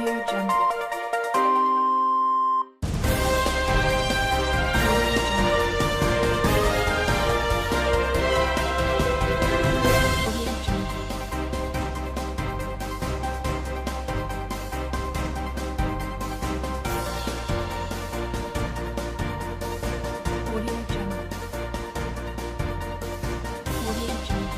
Audio Jungle.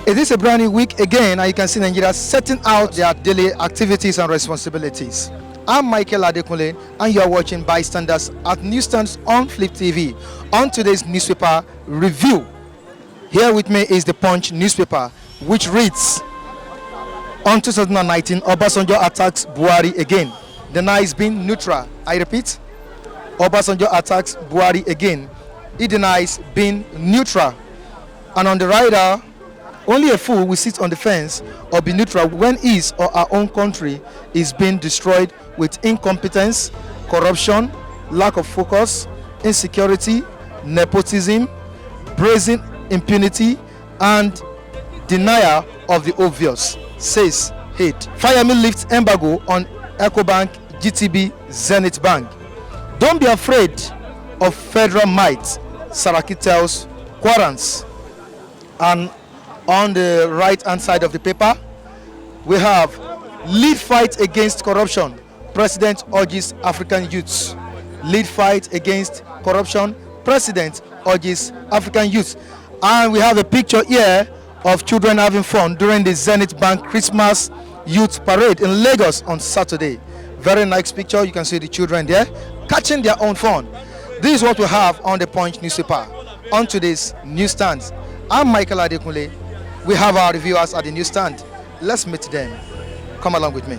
It is a brand new week again, and you can see Nigeria setting out their daily activities and responsibilities. I'm Michael Adekunle, and you are watching Bystanders at Newsstands on Flip TV. On today's newspaper review, here with me is the Punch newspaper, which reads, on 2019, Obasanjo attacks Buhari again, denies being neutral. I repeat, Obasanjo attacks Buhari again. He denies being neutral. And on the rider, only a fool will sit on the fence or be neutral when his or her own country is being destroyed with incompetence, corruption, lack of focus, insecurity, nepotism, brazen impunity, and denial of the obvious, says Hate. Firemi lifts embargo on EcoBank, GTB, Zenith Bank. Don't be afraid of federal might, Saraki tells Quarants. And on the right hand side of the paper, we have lead fight against corruption. President urges African youths. Lead fight against corruption. President urges African youths. And we have a picture here of children having fun during the Zenith Bank Christmas Youth Parade in Lagos on Saturday. Very nice picture. You can see the children there catching their own fun. This is what we have on the Punch newspaper on today's newsstands. I'm Michael Adekunle. We have our reviewers at the newsstand. Let's meet them. Come along with me.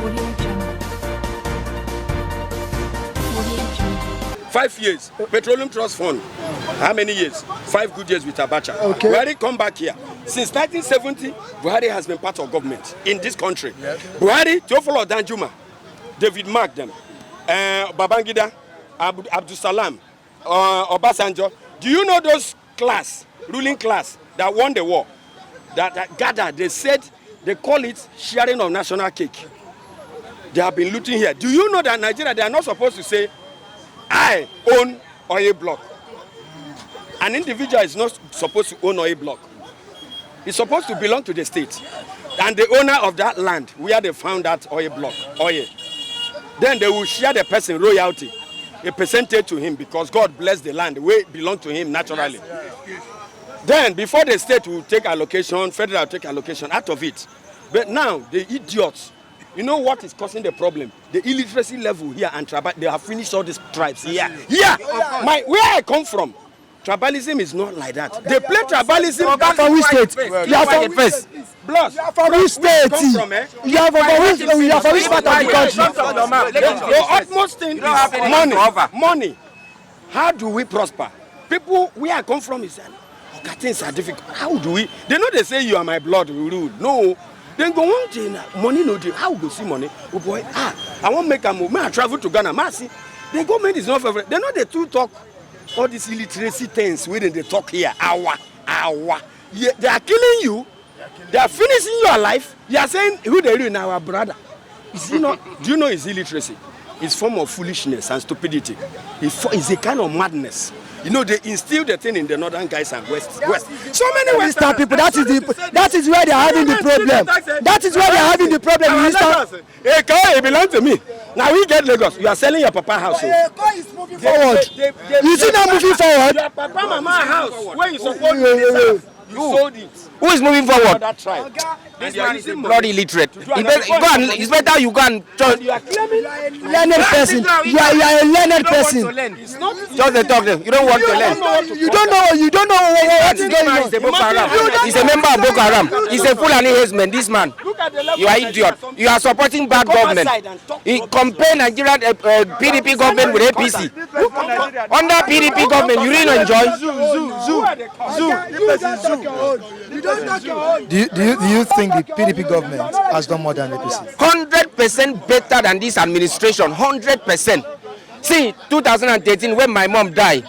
Audio Jungle. Audio Jungle. 5 years. Petroleum Trust Fund. How many years? 5 good years with Abacha. Okay. Buhari come back here. Since 1970, Buhari has been part of government in this country. Buhari, Teofilo Danjuma, David Mark them, Babangida, Abdul Salam, Obasanjo. Do you know those ruling class that won the war, that gathered? They said they call it sharing of national cake. They have been looting here. Do you know that Nigeria, they are not supposed to say, I own oil block. An individual is not supposed to own oil block. It's supposed to belong to the state. And the owner of that land, where they found that oil block, oil, then they will share the person royalty, a percentage to him, because God bless the land, where it belongs to him naturally. Then, before the state will take allocation, federal will take allocation out of it. But now, the idiots, you know what is causing the problem? The illiteracy level here and tribal, they have finished all these tribes here. Yeah, where I come from, tribalism is not like that. They play tribalism. From which state? You are from first. Plus, From which state? You are from which part of the country? The utmost thing is money. How do we prosper? People where I come from is things are difficult. How do we? They know they say you are my blood rule. No. Then go on to money no deal. How go see money? Oh boy, I want to make a move. May I travel to Ghana? Mercy. The government is not favorable. They know they too talk all these illiteracy things within they talk here. Hour. Yeah, they are killing you. They are finishing your life. You are saying who they are in our brother. Is he not? Do you know his illiteracy? It's a form of foolishness and stupidity. It's a kind of madness. You know, they instill the thing in the northern guys and west. So many western people. That is where they are having the problem. That is where they are having the problem. Hey, car, it belongs to me. Now we get Lagos. You are selling your papa house. Car is moving forward. You see now moving forward? Your papa mama house. Where you supposed to be, you sold it. Who is moving forward? That tribe. This man is bloody illiterate. It's better you go and join. You are claiming Learned person. You are a learned person. it's not. Just the talk. You don't want to learn. You don't know what is going on. He's a Boko Haram. He's a member of Boko Haram. He's a Fulani herdsman. This man. Look at the level. You are idiot. You are supporting bad government. He compare Nigerian PDP government with APC. Under PDP government, you really enjoy. Do you think the PDP government has done more than APC? 100% better than this administration. 100%. See, 2013 when my mom died,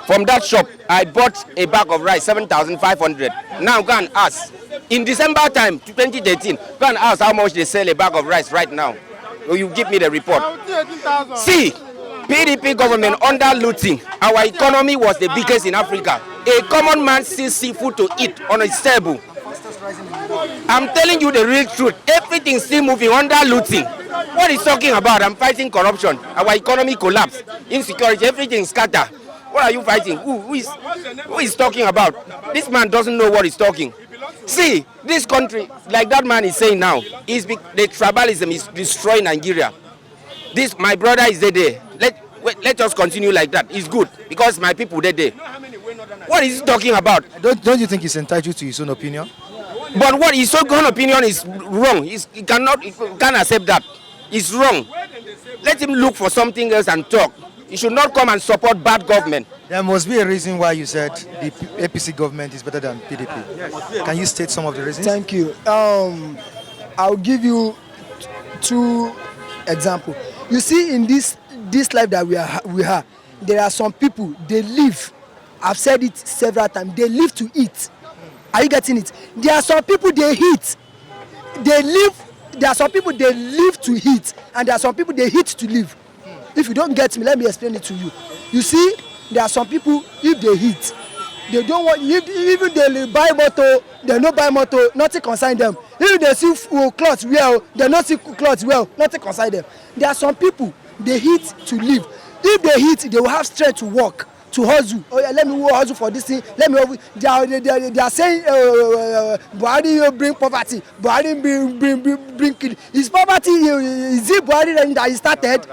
from that shop I bought a bag of rice 7,500. Now go and ask In December time, 2013, go and ask how much they sell a bag of rice right now. You give me the report. See, PDP government under looting, our economy was the biggest in Africa. A common man sees seafood to eat on his table. I'm telling you the real truth. Everything still moving under looting. What is talking about? I'm fighting corruption. Our economy collapse, insecurity, everything scatter. What are you fighting? Who is talking about? This man doesn't know what he's talking. See, this country, like that man is saying now, the tribalism is destroying Nigeria. This, my brother is there. Let us continue like that. It's good because my people there. What is he talking about? Don't you think he's entitled to his own opinion? But what his own opinion is wrong. He can't accept that. It's wrong. Let him look for something else and talk. He should not come and support bad government. There must be a reason why you said the APC government is better than PDP. Yes. Can you state some of the reasons? Thank you. I'll give you 2 examples. You see, in this life that we have, there are some people, they live. I've said it several times. They live to eat. Are you getting it? There are some people they eat. They live. There are some people they live to eat, and there are some people they eat to live. If you don't get me, let me explain it to you. You see, there are some people, if they eat, they don't want, even they buy motor, they no buy motor, nothing concern them. If they see clothes well, they not see clothes well, nothing concern them. There are some people, they eat to live. If they eat, they will have strength to work, to hustle. Oh yeah, let me hustle for this thing. Let me. They are saying Buhari bring poverty. Buhari bring killing. Is poverty? Is it Buhari that he started?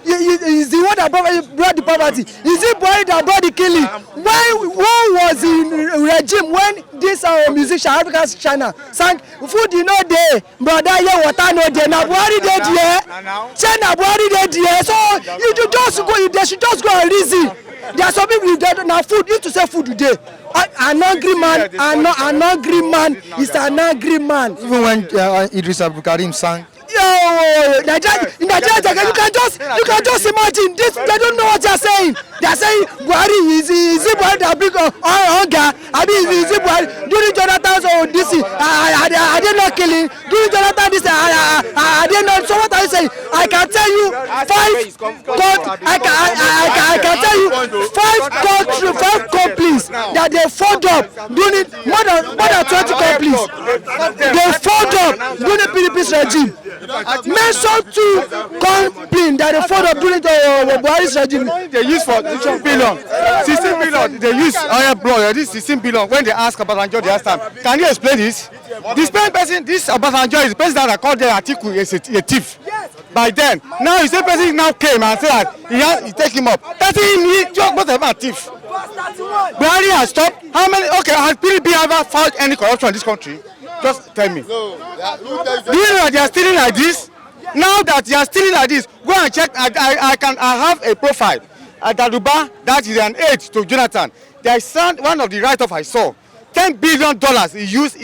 Is the one that brought the poverty? Is it Buhari that brought the killing? When was in regime when this musician, African China, sang food you know there, brother here water no there. Now Buhari dey there. China Buhari dey there. So you just go. They should just go and reason. There are some people that now food. You to say food today. An angry man, an angry man is an angry man. Even when Idris Abdulkarim sang. Yo, Nigeria, you can just imagine this. They don't know what they are saying. They are saying Buhari is it Buhari that bring hunger? I mean, is it Buhari during Jonathan's or this? Are they not killing during Jonathan? This are they not? So what are you saying? I can tell you 5 companies that they fought up during more than 20 companies. They fought up during the PDP's regime. Mention 2 companies that they fought up during the Buhari's regime. They use for 16 billion. They use oil block. This 16 billion. When they ask Obasanjo, they ask them, can you explain this? This person, this Obasanjo is the person that called the Atiku a thief. By then, now the same person now came and said that he take him up. That's he just both of them a thief. Buhari has stopped. How many? Okay, has PDP ever found any corruption in this country? Just tell me. Do you know that they are stealing like this? Now that they are stealing like this, go and check. I have a profile at Daruba that is an aide to Jonathan. There is one of the write-off I saw. $10 billion he used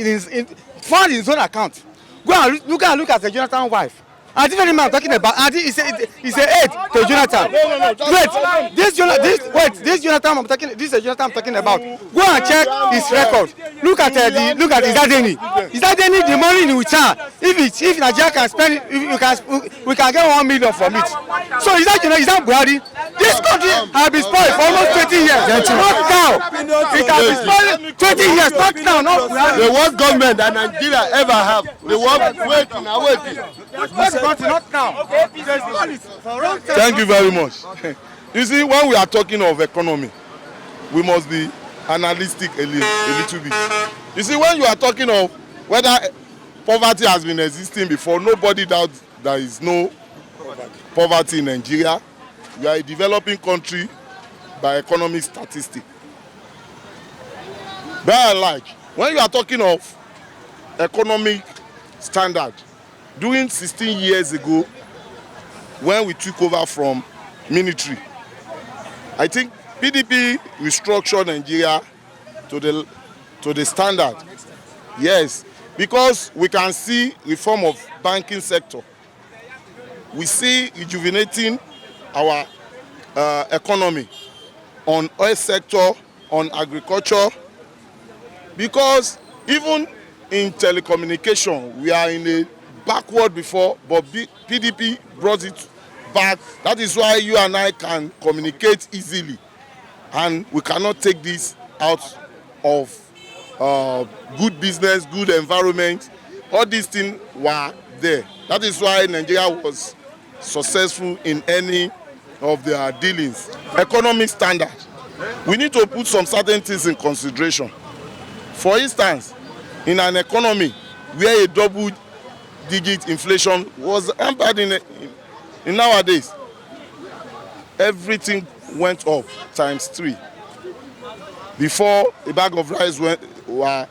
found in his own account. Go and look at the Jonathan wife. And this very man I'm talking about, and he's a aide to Jonathan. Wait, this Jonathan I'm talking about. Go and check his record. Look at Izadeni. Izadeni, the money in Ucha. If Nigeria can spend it, we can get 1 million from it. So is that Buhari? This country has been spoiled for almost 20 years. Not now. It has been spoiled 20 years. Not now. Not Buhari. The worst government that Nigeria ever have. The worst waiting. Not now. Thank you very much. You see, when we are talking of economy, we must be analytic a little bit. You see, when you are talking of whether poverty has been existing before, nobody doubts there is no poverty in Nigeria. We are a developing country by economic statistics. By and large, when you are talking of economic standard, during 16 years ago, when we took over from military, I think PDP restructured Nigeria to the standard. Yes, because we can see reform of banking sector. We see rejuvenating our economy on oil sector, on agriculture, because even in telecommunication, we are in a backward before, but PDP brought it back. That is why you and I can communicate easily, and we cannot take this out of good business, good environment. All these things were there. That is why Nigeria was successful in any of their dealings. Economic standard. We need to put some certain things in consideration. For instance, in an economy where a double-digit inflation was hampered in nowadays, everything went up ×3. Before, a bag of rice were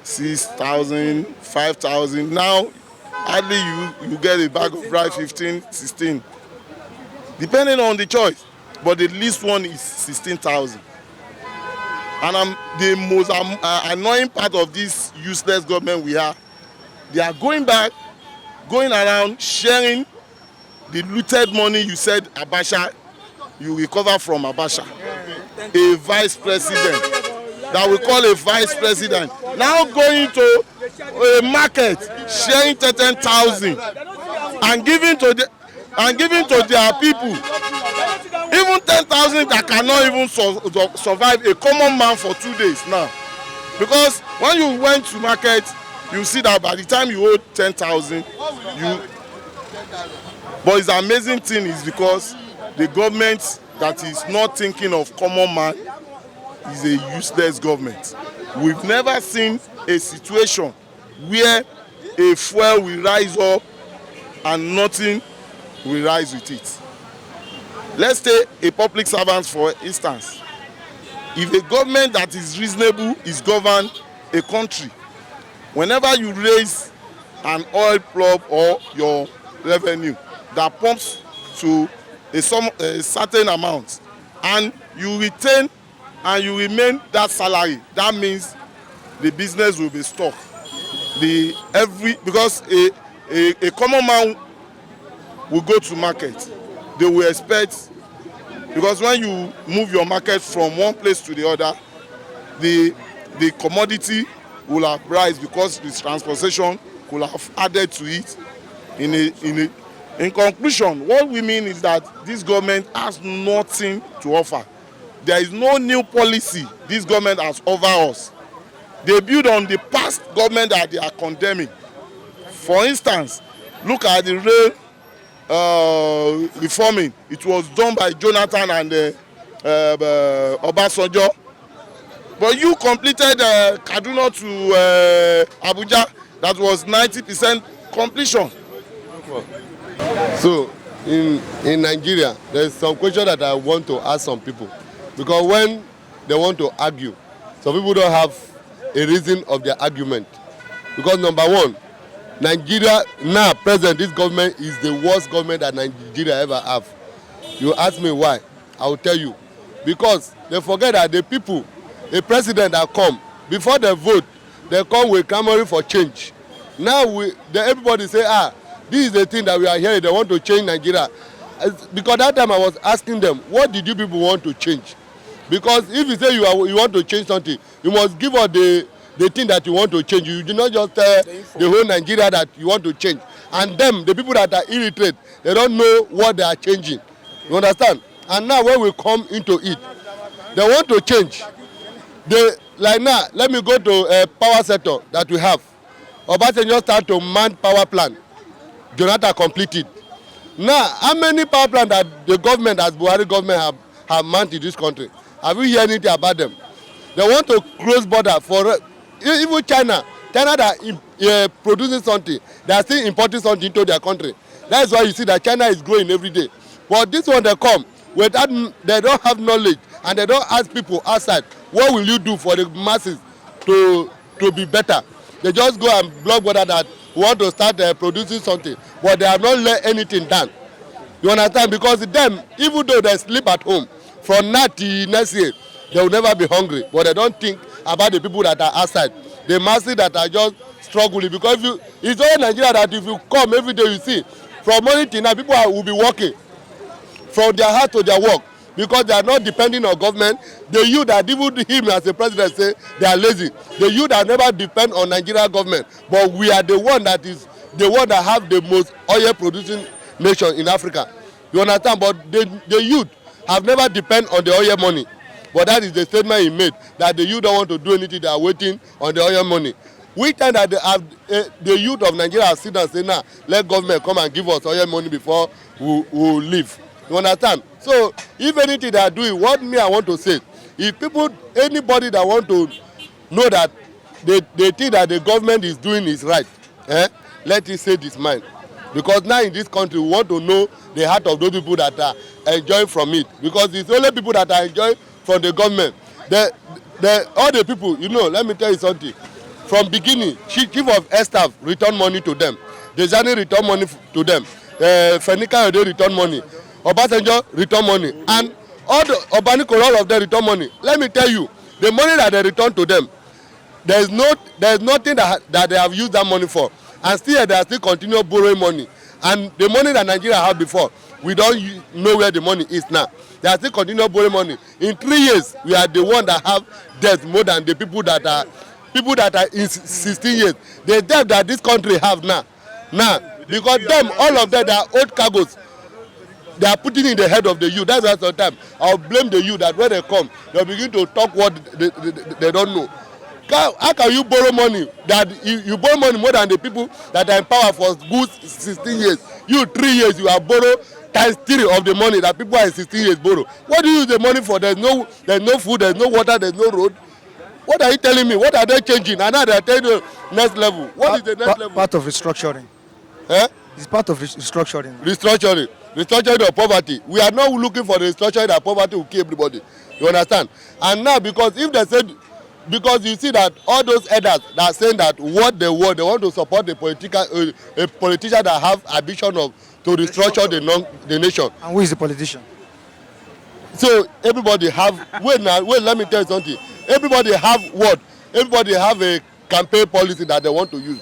6,000, 5,000. Now, hardly you get a bag of rice 15, 16, depending on the choice. But the least one is 16,000. And the most annoying part of this useless government we have, they are going around sharing the looted money. You said Abacha, you recover from Abacha. A vice president that we call a vice president now going to a market sharing 10,000 and giving to their people. Even 10,000 that cannot even survive a common man for 2 days now. Because when you went to market, you see that by the time you owe 10,000, but the amazing thing is because the government that is not thinking of common man is a useless government. We've never seen a situation where a fuel will rise up and nothing will rise with it. Let's take a public servant for instance. If a government that is reasonable is govern a country, whenever you raise an oil plug or your revenue that pumps to a certain amount and you retain and you remain that salary, that means the business will be stuck. Because a common man will go to market, they will expect, because when you move your market from one place to the other, the commodity will have rise because the transportation could have added to it. In conclusion, what we mean is that this government has nothing to offer. There is no new policy this government has offered us. They build on the past government that they are condemning. For instance, look at the rail reforming. It was done by Jonathan and Obasanjo. But you completed Kaduna to Abuja. That was 90% completion. So, in Nigeria, there's some question that I want to ask some people. Because when they want to argue, some people don't have a reason of their argument. Because number one, Nigeria, now present, this government is the worst government that Nigeria ever have. You ask me why, I will tell you. Because they forget that the people, the president that come, before they vote, they come with clamoring for change. Now everybody say, this is the thing that we are hearing, they want to change Nigeria. Because that time I was asking them, what did you people want to change? Because if you say you want to change something, you must give us the thing that you want to change. You do not just tell the whole Nigeria that you want to change. And them, the people that are illiterate, they don't know what they are changing. You understand? And now when we come into it, they want to change. Like now, let me go to a power sector that we have. Obasanjo start to man power plant. Jonathan completed. Now, how many power plants that the government, as Buhari government, have manned in this country? Have you heard anything about them? They want to close border for even China. China that producing something, they are still importing something into their country. That is why you see that China is growing every day. But this one they come, without, they don't have knowledge and they don't ask people outside, what will you do for the masses to be better? They just go and block border that want to start producing something, but they have not let anything done. You understand? Because them, even though they sleep at home, from now till next year, they will never be hungry. But they don't think about the people that are outside. The masses that are just struggling. Because it's only Nigeria that if you come every day, you see, from morning till night, people will be working from their house to their work. because they are not depending on government. The youth that even him as a president say they are lazy. The youth that never depend on Nigeria government, but we are the one that have the most oil producing nation in Africa. You understand? But the youth have never depend on the oil money. But that is the statement he made, that the youth don't want to do anything, they are waiting on the oil money. We think that the youth of Nigeria sit and say, nah, let government come and give us oil money before we leave. You understand? So if anything they are doing, what me I want to say, if people, anybody that want to know that they think that the government is doing is right, let it say this mind. Because now in this country, we want to know the heart of those people that are enjoying from it. Because it's only people that are enjoying from the government. All the people, you know, let me tell you something. From beginning, chief of air staff return money to them. Dejani return money to them. Fenika Ode return money. Obasanjo return money. And all the Obaniko, all of them return money. Let me tell you, the money that they return to them, there's nothing that they have used that money for. And still they are still continue borrowing money. And the money that Nigeria had before, we don't know where the money is now. They are still continue borrowing money. In 3 years, we are the one that have debt more than the people that are in 16 years. The debt that this country have now, because them, all of them, they are old cargoes. They are putting in the head of the youth. That's why sometimes I'll blame the youth that when they come, they'll begin to talk what they don't know. How can you borrow money? That you borrow money more than the people that are in power for good 16 years. You 3 years, you have borrowed times 3 of the money that people are in 16 years borrow. What do you use the money for? There's no food, there's no water, there's no road. What are you telling me? What are they changing? And now they are telling you next level. What is the next level? Part of restructuring. It's part of restructuring. Restructuring of poverty. We are not looking for the restructuring that poverty will kill everybody. You understand? And now because if they said, because you see that all those elders that are saying that what they want to support a politician that have ambition to restructure the nation. And who is the politician? So everybody have wait, let me tell you something. Everybody have what? Everybody have a campaign policy that they want to use.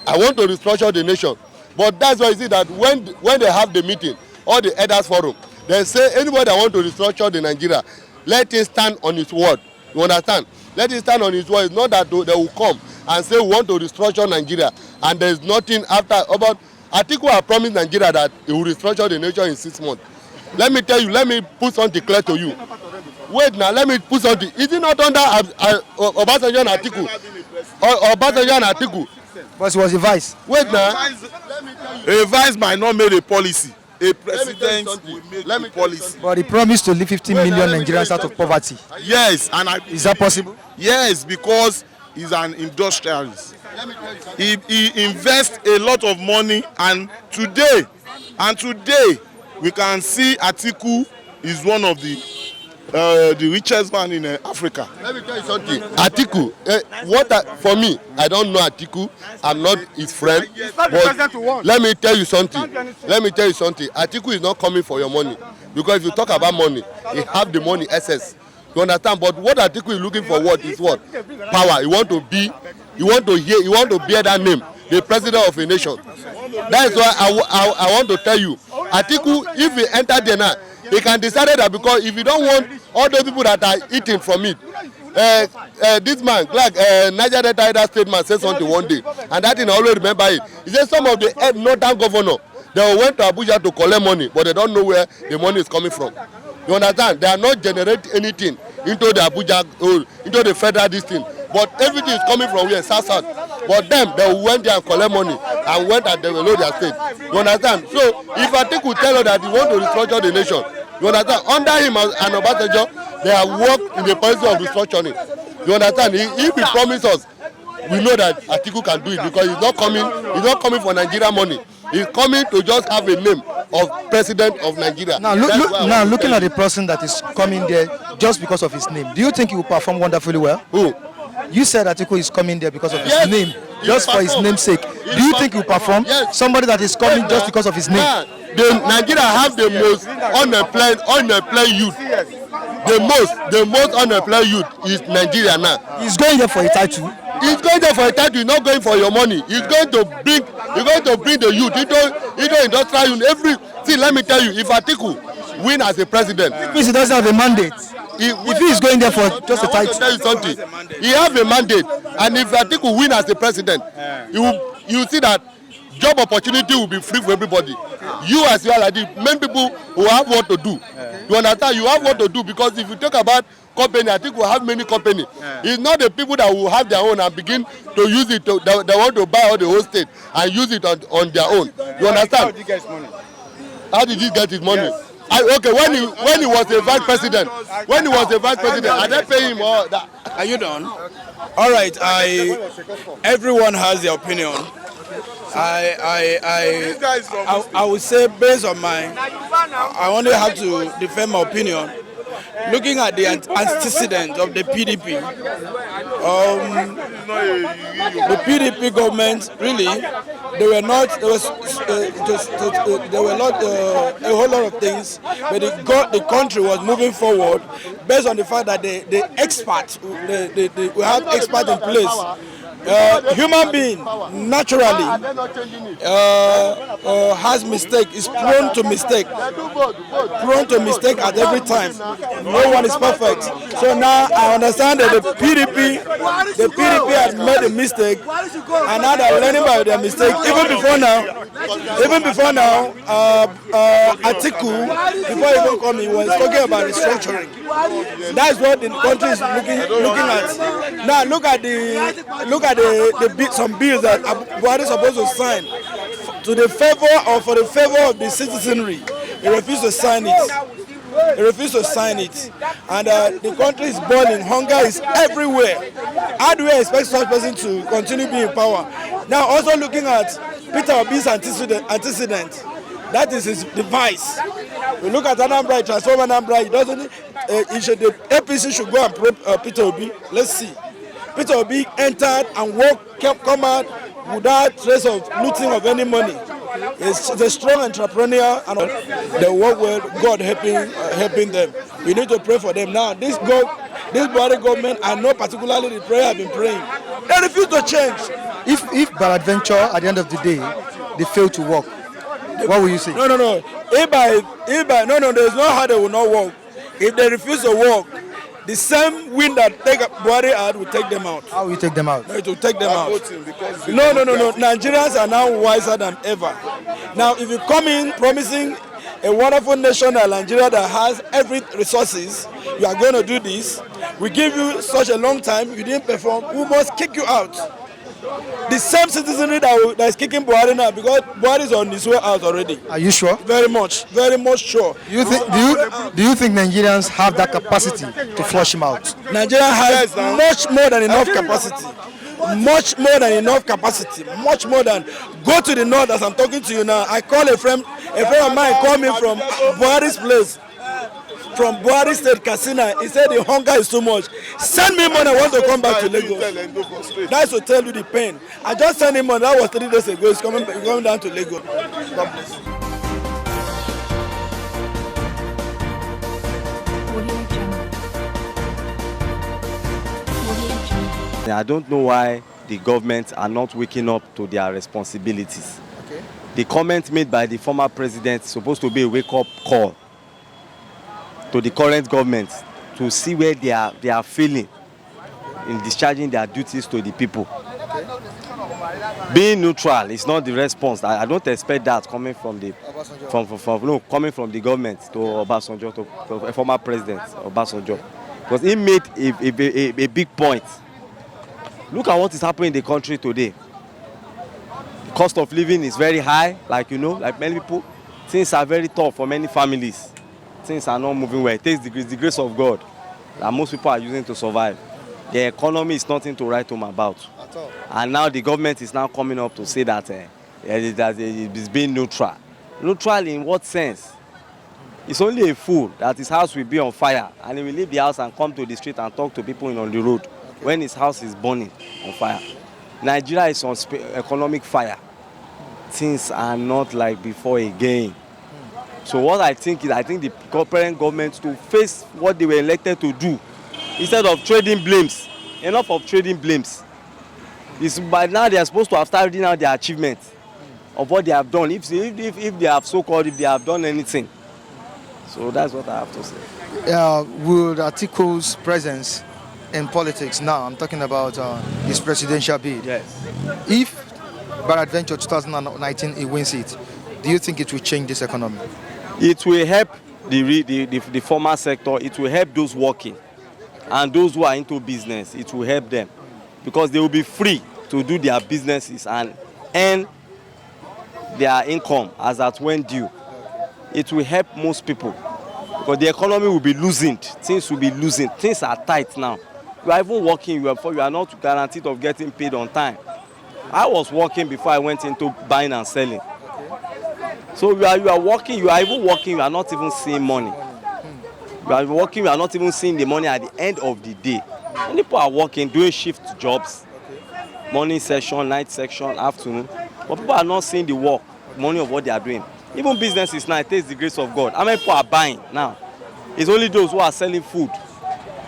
I want to restructure the nation. But that's why you see that when they have the meeting, or the elders forum, they say anybody that want to restructure the Nigeria, let it stand on its word. You understand? Let it stand on its word. It's not that they will come and say we want to restructure Nigeria and there is nothing after about. Atiku has promised Nigeria that he will restructure the nation in 6 months. Let me tell you, let me put something clear to you. Wait now, let me put something. Is it not under Obasanjo and Atiku? Obasanjo and Atiku? But it was a vice. Wait now. A vice might not make a policy. A president will make a policy. But he promised to leave 15 million Nigerians out of poverty. Yes, and is that possible? Yes, because he's an industrialist. He invests a lot of money, and today we can see Atiku is one of the richest man in Africa. Let me tell you something. Atiku, for me, I don't know Atiku. I'm not his friend. But let me tell you something. Atiku is not coming for your money. Because if you talk about money, he have the money excess. You understand? But what Atiku is looking for is what? Power. He want to bear that name, the president of a nation. That is why I want to tell you, Atiku, if he enter there now, he can decide that because if you don't want all those people that are eating from it, this man, like Niger Delta State man said something one day, and that thing I always remember it. He said some of the northern governor, they went to Abuja to collect money, but they don't know where the money is coming from. You understand? They are not generating anything into the Abuja or into the federal district, but everything is coming from where South. But them, they went there and collect money and went and developed their state. You understand? So if Atiku tell us that he want to restructure the nation, you understand? Under him and Obasanjo, they have worked in the policy of restructuring. You understand? If he promise us, we know that Atiku can do it because he's not coming for Nigeria money. He's coming to just have a name of president of Nigeria. Now, looking at the person that is coming there just because of his name, do you think he will perform wonderfully well? Who? You said Atiku is coming there because of his name, just for his name's sake. Do you think he will perform? Somebody that is coming just because of his name? Nigeria have the most unemployed youth. The most unemployed youth is Nigeria now. He's going there for a title. He's going there for a title. He's not going for your money. He's going to bring the youth into industrial youth. See, let me tell you, if Atiku win as a president. Means he doesn't have a mandate. If he is going there for just a I want to title. tell you something. He have a mandate, and if Atiku win as a president, you will see that job opportunity will be free for everybody. You as well, like the main people who have what to do. You understand? You have what to do, because if you talk about company, I think we have many company. It's not the people that will have their own and begin to use it. They want to buy all the whole state and use it on their own. You understand? How did he get his money? Yes. Okay, when he was a vice president, I didn't pay him all that. Are you done? All right. Everyone has their opinion. I would say, based on mine, I only have to defend my opinion. Looking at the antecedent of the PDP, the PDP government really, there were not a whole lot of things, but the country was moving forward based on the fact that we have experts in place. Human being naturally has mistake, is prone to mistake at every time. No one is perfect. So now I understand that the PDP has made a mistake, and now they're learning by their mistake. Even before now, Atiku, before he even come, he was talking about restructuring. That's what the country is looking at. Now look at some bills that Buhari is supposed to sign to the favor or for the favor of the citizenry. He refused to sign it. And the country is boiling. Hunger is everywhere. How do we expect such person to continue being in power? Now, also looking at Peter Obi's antecedent, that is his device. We look at Anambra, transform Anambra. The APC should go and probe Peter Obi. Let's see. Peter Obi entered and come out without trace of looting of any money. He's a strong entrepreneur, and they work well. God helping them. We need to pray for them now. This Buhari government, I know particularly the prayer I've been praying, they refuse to change. If by adventure at the end of the day they fail to work, what will you say? No. If there's no how they will not work. If they refuse to work, the same wind that take Buhari out will take them out. How will you take them out? It will take them out. No. Nigerians are now wiser than ever. Now, if you come in promising a wonderful nation like Nigeria that has every resources, you are going to do this. We give you such a long time, you didn't perform, we must kick you out. The same citizenry that is kicking Buhari now, because Buhari is on his way out already. Are you sure? Very much sure. Do you think Nigerians have that capacity to flush him out? Nigeria has much more than enough capacity. Much more than go to the north. As I'm talking to you now, I call a friend of mine called me from Buhari's place, from Buhari State Casino. He said the hunger is too much. Send me money, I want to come back to Lagos. That's to tell you the pain. I just sent him money, that was 3 days ago. He's coming down to Lagos. God bless you. I don't know why the government are not waking up to their responsibilities. Okay. The comment made by the former president is supposed to be a wake-up call to the current government to see where they are failing in discharging their duties to the people. Okay. Being neutral is not the response. I don't expect that coming from the coming from the government to Obasanjo, to former president Obasanjo, because he made a big point. Look at what is happening in the country today. The cost of living is very high, like many people. Things are very tough for many families. Things are not moving well. It takes the grace of God that most people are using to survive. The economy is nothing to write home about. At all. And now the government is now coming up to say that it's being neutral. Neutral in what sense? It's only a fool that his house will be on fire and he will leave the house and come to the street and talk to people on the road when his house is burning on fire. Nigeria is on economic fire. Things are not like before again. So what I think is, the current government to face what they were elected to do, instead of trading blames. Enough of trading blames. By now they are supposed to have started reading out their achievements of what they have done. If they have so-called, if they have done anything. So that's what I have to say. Would Atiku's presence in politics now, I'm talking about his presidential bid, Yes. if by adventure 2019 he wins it, do you think it will change this economy? It will help the formal sector. It will help those working and those who are into business. It will help them because they will be free to do their businesses and earn their income as at when due. It will help most people because the economy will be loosened. Things will be loosened. Things are tight now. You are even working, you are not guaranteed of getting paid on time. I was working before I went into buying and selling. So you are working, you are even working, you are not even seeing money. You are working, you are not even seeing the money at the end of the day. Many people are working, doing shift jobs, morning section, night section, afternoon. But people are not seeing the work, money of what they are doing. Even businesses now, it takes the grace of God. How many people are buying now? It's only those who are selling food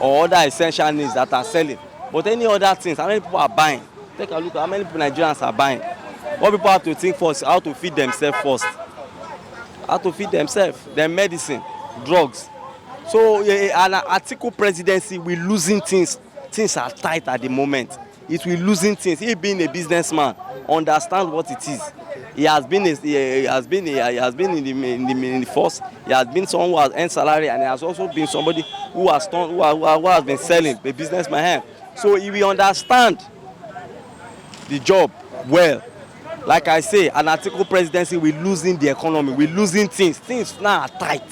or other essential needs that are selling. But any other things, how many people are buying? Take a look at how many people Nigerians are buying. What people have to think first, how to feed themselves first. How to feed themselves, their medicine, drugs. So an Atiku presidency will losing things. Things are tight at the moment. It will losing things. He being a businessman, understand what it is. He has been in the force. He has been someone who has earned salary, and he has also been somebody who has been selling, a businessman. So he will understand the job well. Like I say, an Atiku presidency will losing the economy, will losing things. Things now are tight.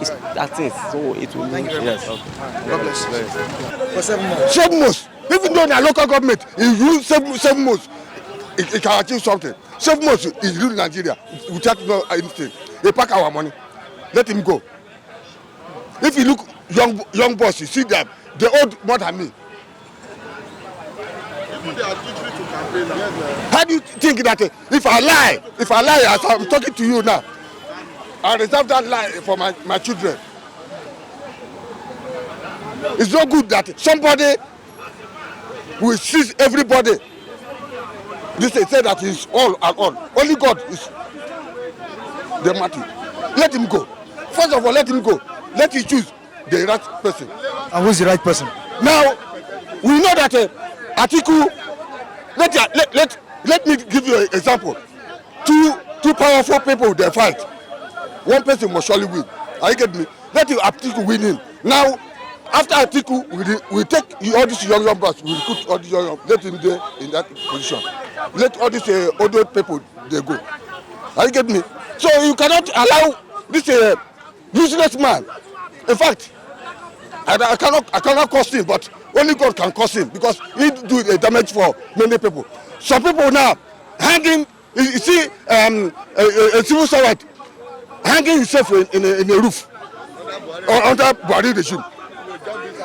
It's that thing. So it will. Thank you very much. Okay. God bless you. For 7 months. 7 months. Even though the local government is use 7 months, it can achieve something. 7 months is rule Nigeria without no anything. They pack our money. Let him go. If you look young boys, you see them, they old more than me. How do you think that if I lie as I'm talking to you now, I reserve that lie for my children? It's not good that somebody will seize everybody. This they say that is all and all. Only God is the matter. Let him go. First of all, let him go. Let him choose the right person. And who's the right person? Now, we know that Atiku, let me give you an example. Two powerful people, they fight. One person must surely win. Are you getting me? Let Atiku win him. Now, after Atiku, we take all these young boys, we recruit all these young, let him there in that position. Let all these older people, they go. Are you getting me? So you cannot allow this useless man. In fact, I cannot curse him, but only God can curse him because he do a damage for many people. Some people now hanging, you see, a civil servant hanging himself in a roof under Buhari regime.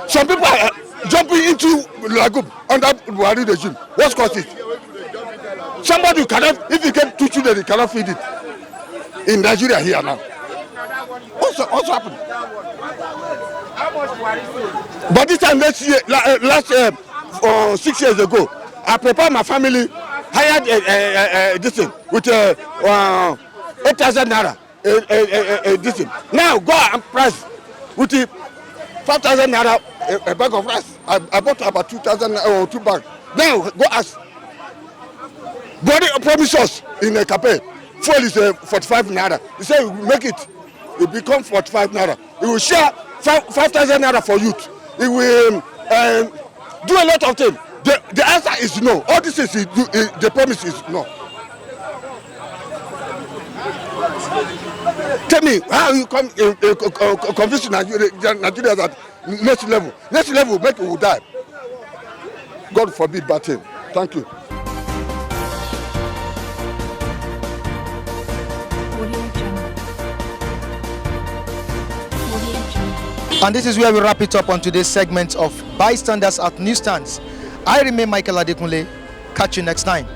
Some people are jumping into Lagoon under Buhari regime. What's caused it? Somebody cannot, if you get 2 children, you cannot feed it. In Nigeria here now. What's happened? But this time last 6 years ago, I prepared my family, hired this thing with 8,000 naira. This thing. Now go and price with 5,000 naira a bag of rice. I bought about 2,000 or 2 bags. Now go ask. Body promise us in a cafe. Fuel is 45 naira. He said we make it. It become 45 naira. He will share 5,000 naira for youth. He will do a lot of things. The answer is no. All this is the promise is no. Tell me how you come convince Nigeria that next level make people die. God forbid bad thing. Thank you. And this is where we wrap it up on today's segment of Bystanders at Newsstands. I remain Michael Adekunle. Catch you next time.